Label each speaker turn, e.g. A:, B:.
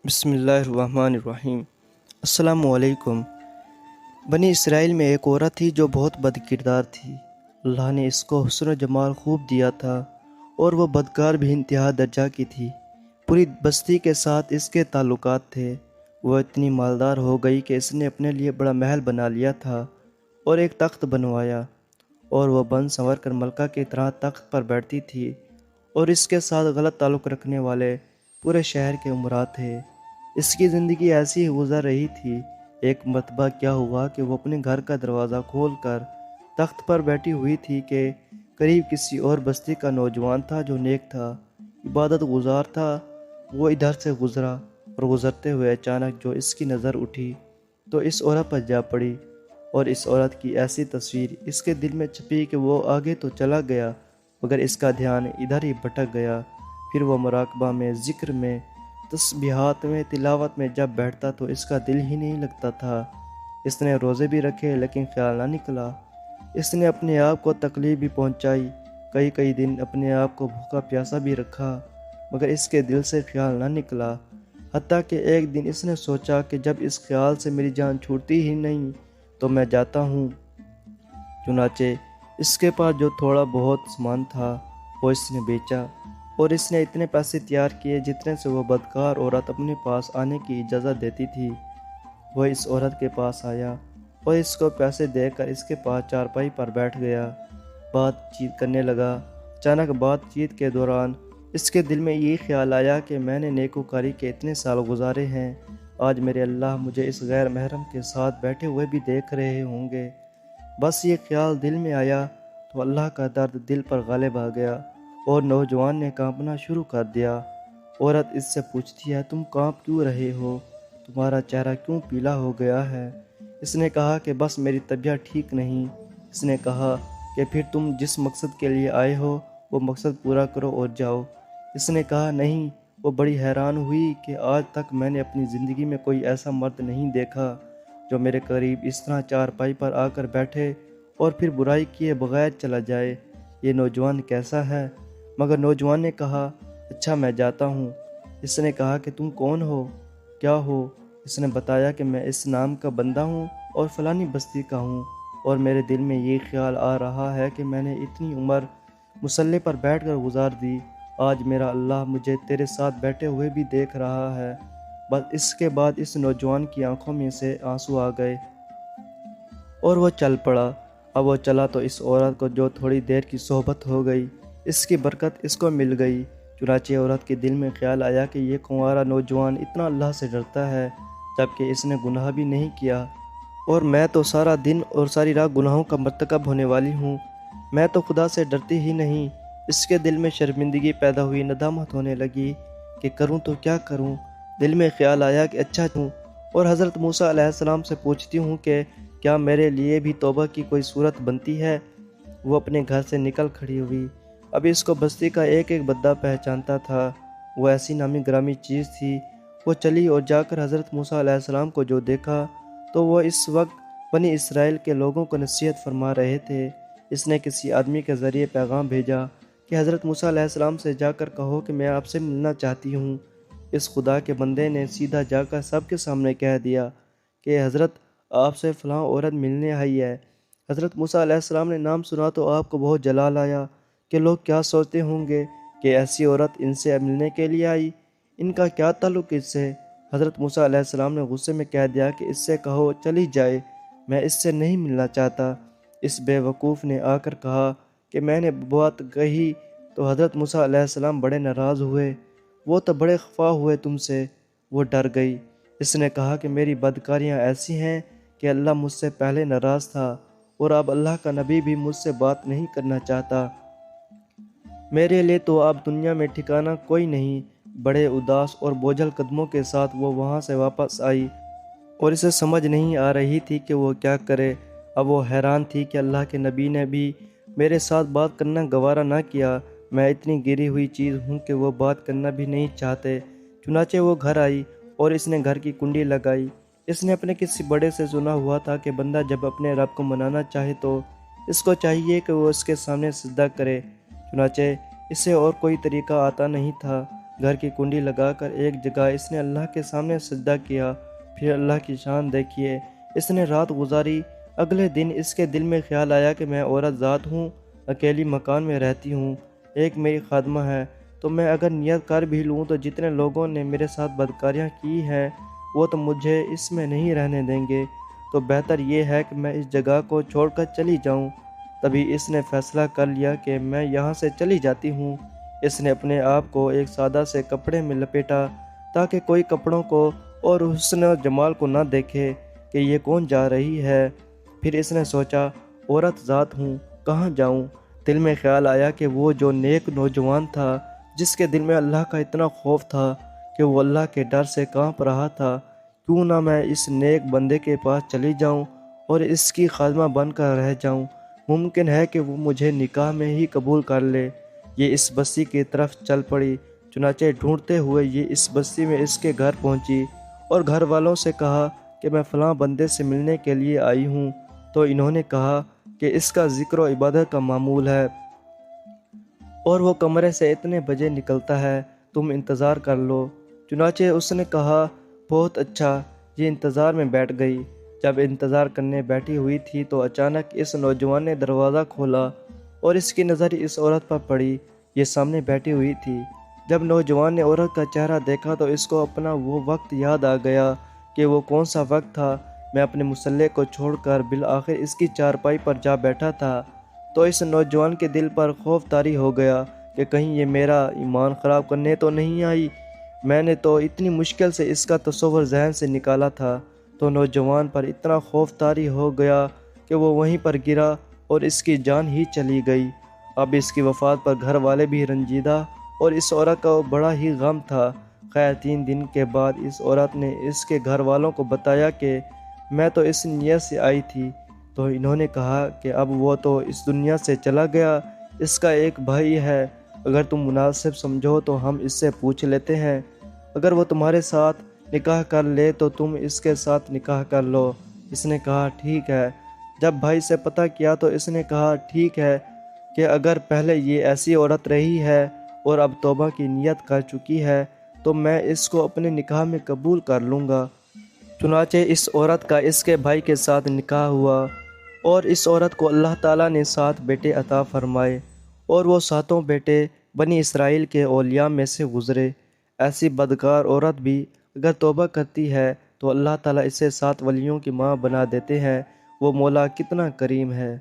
A: بسم اللہ الرحمن الرحیم۔ السلام علیکم۔ بنی اسرائیل میں ایک عورت تھی جو بہت بد کردار تھی۔ اللہ نے اس کو حسن و جمال خوب دیا تھا اور وہ بدکار بھی انتہا درجہ کی تھی۔ پوری بستی کے ساتھ اس کے تعلقات تھے۔ وہ اتنی مالدار ہو گئی کہ اس نے اپنے لیے بڑا محل بنا لیا تھا اور ایک تخت بنوایا، اور وہ بن سنور کر ملکہ کی طرح تخت پر بیٹھتی تھی، اور اس کے ساتھ غلط تعلق رکھنے والے پورے شہر کے امراء تھے۔ اس کی زندگی ایسی ہی گزر رہی تھی۔ ایک مرتبہ کیا ہوا کہ وہ اپنے گھر کا دروازہ کھول کر تخت پر بیٹھی ہوئی تھی کہ قریب کسی اور بستی کا نوجوان تھا جو نیک تھا، عبادت گزار تھا۔ وہ ادھر سے گزرا اور گزرتے ہوئے اچانک جو اس کی نظر اٹھی تو اس عورت پر جا پڑی، اور اس عورت کی ایسی تصویر اس کے دل میں چھپی کہ وہ آگے تو چلا گیا مگر اس کا دھیان ادھر ہی بھٹک گیا۔ پھر وہ مراقبہ میں، ذکر میں، تسبیحات میں، تلاوت میں جب بیٹھتا تو اس کا دل ہی نہیں لگتا تھا۔ اس نے روزے بھی رکھے لیکن خیال نہ نکلا۔ اس نے اپنے آپ کو تکلیف بھی پہنچائی، کئی دن اپنے آپ کو بھوکا پیاسا بھی رکھا مگر اس کے دل سے خیال نہ نکلا۔ حتیٰ کہ ایک دن اس نے سوچا کہ جب اس خیال سے میری جان چھوٹتی ہی نہیں تو میں جاتا ہوں۔ چنانچہ اس کے پاس جو تھوڑا بہت سامان تھا وہ اس نے بیچا، اور اس نے اتنے پیسے تیار کیے جتنے سے وہ بدکار عورت اپنے پاس آنے کی اجازت دیتی تھی۔ وہ اس عورت کے پاس آیا اور اس کو پیسے دے کر اس کے پاس چارپائی پر بیٹھ گیا، بات چیت کرنے لگا۔ اچانک بات چیت کے دوران اس کے دل میں یہ خیال آیا کہ میں نے نیکوکاری کے اتنے سال گزارے ہیں، آج میرے اللہ مجھے اس غیر محرم کے ساتھ بیٹھے ہوئے بھی دیکھ رہے ہوں گے۔ بس یہ خیال دل میں آیا تو اللہ کا درد دل پر غالب آ گیا اور نوجوان نے کانپنا شروع کر دیا۔ عورت اس سے پوچھتی ہے، تم کانپ کیوں رہے ہو؟ تمہارا چہرہ کیوں پیلا ہو گیا ہے؟ اس نے کہا کہ بس میری طبیعت ٹھیک نہیں۔ اس نے کہا کہ پھر تم جس مقصد کے لیے آئے ہو وہ مقصد پورا کرو اور جاؤ۔ اس نے کہا نہیں۔ وہ بڑی حیران ہوئی کہ آج تک میں نے اپنی زندگی میں کوئی ایسا مرد نہیں دیکھا جو میرے قریب اس طرح چارپائی پر آ کر بیٹھے اور پھر برائی کیے بغیر چلا جائے۔ یہ نوجوان کیسا ہے؟ مگر نوجوان نے کہا اچھا میں جاتا ہوں۔ اس نے کہا کہ تم کون ہو، کیا ہو؟ اس نے بتایا کہ میں اس نام کا بندہ ہوں اور فلانی بستی کا ہوں، اور میرے دل میں یہ خیال آ رہا ہے کہ میں نے اتنی عمر مصلی پر بیٹھ کر گزار دی، آج میرا اللہ مجھے تیرے ساتھ بیٹھے ہوئے بھی دیکھ رہا ہے۔ بس اس کے بعد اس نوجوان کی آنکھوں میں سے آنسو آ گئے اور وہ چل پڑا۔ اب وہ چلا تو اس عورت کو جو تھوڑی دیر کی صحبت ہو گئی اس کی برکت اس کو مل گئی۔ چنانچہ عورت کے دل میں خیال آیا کہ یہ کنوارا نوجوان اتنا اللہ سے ڈرتا ہے جبکہ اس نے گناہ بھی نہیں کیا، اور میں تو سارا دن اور ساری رات گناہوں کا مرتکب ہونے والی ہوں، میں تو خدا سے ڈرتی ہی نہیں۔ اس کے دل میں شرمندگی پیدا ہوئی، ندامت ہونے لگی کہ کروں تو کیا کروں۔ دل میں خیال آیا کہ اچھا ہوں اور حضرت موسیٰ علیہ السلام سے پوچھتی ہوں کہ کیا میرے لیے بھی توبہ کی کوئی صورت بنتی ہے۔ وہ اپنے گھر سے نکل کھڑی ہوئی۔ اب اس کو بستی کا ایک ایک بندہ پہچانتا تھا، وہ ایسی نامی گرامی چیز تھی۔ وہ چلی اور جا کر حضرت موسیٰ علیہ السلام کو جو دیکھا تو وہ اس وقت بنی اسرائیل کے لوگوں کو نصیحت فرما رہے تھے۔ اس نے کسی آدمی کے ذریعے پیغام بھیجا کہ حضرت موسیٰ علیہ السلام سے جا کر کہو کہ میں آپ سے ملنا چاہتی ہوں۔ اس خدا کے بندے نے سیدھا جا کر سب کے سامنے کہہ دیا کہ حضرت آپ سے فلاں عورت ملنے آئی ہے۔ حضرت موسیٰ علیہ السلام نے نام سنا تو آپ کو بہت جلال آیا کہ لوگ کیا سوچتے ہوں گے کہ ایسی عورت ان سے ملنے کے لیے آئی، ان کا کیا تعلق اس سے؟ حضرت موسیٰ علیہ السلام نے غصے میں کہہ دیا کہ اس سے کہو چلی جائے، میں اس سے نہیں ملنا چاہتا۔ اس بے وقوف نے آ کر کہا کہ میں نے بات کہی تو حضرت موسیٰ علیہ السلام بڑے ناراض ہوئے، وہ تو بڑے خفا ہوئے تم سے، وہ ڈر گئی۔ اس نے کہا کہ میری بدکاریاں ایسی ہیں کہ اللہ مجھ سے پہلے ناراض تھا اور اب اللہ کا نبی بھی مجھ سے بات نہیں کرنا چاہتا، میرے لیے تو اب دنیا میں ٹھکانہ کوئی نہیں۔ بڑے اداس اور بوجھل قدموں کے ساتھ وہ وہاں سے واپس آئی اور اسے سمجھ نہیں آ رہی تھی کہ وہ کیا کرے۔ اب وہ حیران تھی کہ اللہ کے نبی نے بھی میرے ساتھ بات کرنا گوارا نہ کیا، میں اتنی گری ہوئی چیز ہوں کہ وہ بات کرنا بھی نہیں چاہتے۔ چنانچہ وہ گھر آئی اور اس نے گھر کی کنڈی لگائی۔ اس نے اپنے کسی بڑے سے سنا ہوا تھا کہ بندہ جب اپنے رب کو منانا چاہے تو اس کو چاہیے کہ وہ اس کے سامنے سجدہ کرے۔ چنانچہ اسے اور کوئی طریقہ آتا نہیں تھا۔ گھر کی کنڈی لگا کر ایک جگہ اس نے اللہ کے سامنے سجدہ کیا۔ پھر اللہ کی شان دیکھیے، اس نے رات گزاری۔ اگلے دن اس کے دل میں خیال آیا کہ میں عورت ذات ہوں، اکیلی مکان میں رہتی ہوں، ایک میری خادمہ ہے، تو میں اگر نیت کر بھی لوں تو جتنے لوگوں نے میرے ساتھ بدکاریاں کی ہیں وہ تو مجھے اس میں نہیں رہنے دیں گے، تو بہتر یہ ہے کہ میں اس جگہ کو چھوڑ کر چلی جاؤں۔ تبھی اس نے فیصلہ کر لیا کہ میں یہاں سے چلی جاتی ہوں۔ اس نے اپنے آپ کو ایک سادہ سے کپڑے میں لپیٹا تاکہ کوئی کپڑوں کو اور حسن و جمال کو نہ دیکھے کہ یہ کون جا رہی ہے۔ پھر اس نے سوچا، عورت ذات ہوں، کہاں جاؤں؟ دل میں خیال آیا کہ وہ جو نیک نوجوان تھا، جس کے دل میں اللہ کا اتنا خوف تھا کہ وہ اللہ کے ڈر سے کانپ رہا تھا، کیوں نہ میں اس نیک بندے کے پاس چلی جاؤں اور اس کی خادمہ بن کر رہ جاؤں، ممکن ہے کہ وہ مجھے نکاح میں ہی قبول کر لے۔ یہ اس بستی کی طرف چل پڑی۔ چنانچہ ڈھونڈتے ہوئے یہ اس بستی میں اس کے گھر پہنچی اور گھر والوں سے کہا کہ میں فلاں بندے سے ملنے کے لیے آئی ہوں، تو انہوں نے کہا کہ اس کا ذکر و عبادت کا معمول ہے اور وہ کمرے سے اتنے بجے نکلتا ہے، تم انتظار کر لو۔ چنانچہ اس نے کہا، بہت اچھا۔ یہ انتظار میں بیٹھ گئی۔ جب انتظار کرنے بیٹھی ہوئی تھی تو اچانک اس نوجوان نے دروازہ کھولا اور اس کی نظر اس عورت پر پڑی۔ یہ سامنے بیٹھی ہوئی تھی۔ جب نوجوان نے عورت کا چہرہ دیکھا تو اس کو اپنا وہ وقت یاد آ گیا کہ وہ کون سا وقت تھا۔ میں اپنے مسلح کو چھوڑ کر بالآخر اس کی چارپائی پر جا بیٹھا تھا، تو اس نوجوان کے دل پر خوف طاری ہو گیا کہ کہیں یہ میرا ایمان خراب کرنے تو نہیں آئی۔ میں نے تو اتنی مشکل سے اس کا تصور ذہن سے نکالا تھا۔ تو نوجوان پر اتنا خوف طاری ہو گیا کہ وہ وہیں پر گرا اور اس کی جان ہی چلی گئی۔ اب اس کی وفات پر گھر والے بھی رنجیدہ اور اس عورت کا بڑا ہی غم تھا۔ خیر 3 دن کے بعد اس عورت نے اس کے گھر والوں کو بتایا کہ میں تو اس نیت سے آئی تھی، تو انہوں نے کہا کہ اب وہ تو اس دنیا سے چلا گیا، اس کا ایک بھائی ہے، اگر تم مناسب سمجھو تو ہم اس سے پوچھ لیتے ہیں، اگر وہ تمہارے ساتھ نکاح کر لے تو تم اس کے ساتھ نکاح کر لو۔ اس نے کہا ٹھیک ہے۔ جب بھائی سے پتہ کیا تو اس نے کہا ٹھیک ہے کہ اگر پہلے یہ ایسی عورت رہی ہے اور اب توبہ کی نیت کر چکی ہے تو میں اس کو اپنے نکاح میں قبول کر لوں گا۔ چنانچہ اس عورت کا اس کے بھائی کے ساتھ نکاح ہوا اور اس عورت کو اللہ تعالیٰ نے 7 بیٹے عطا فرمائے اور وہ 7 بیٹے بنی اسرائیل کے اولیاء میں سے گزرے۔ ایسی بدکار عورت بھی اگر توبہ کرتی ہے تو اللہ تعالیٰ اسے 7 ولیوں کی ماں بنا دیتے ہیں۔ وہ مولا کتنا کریم ہے۔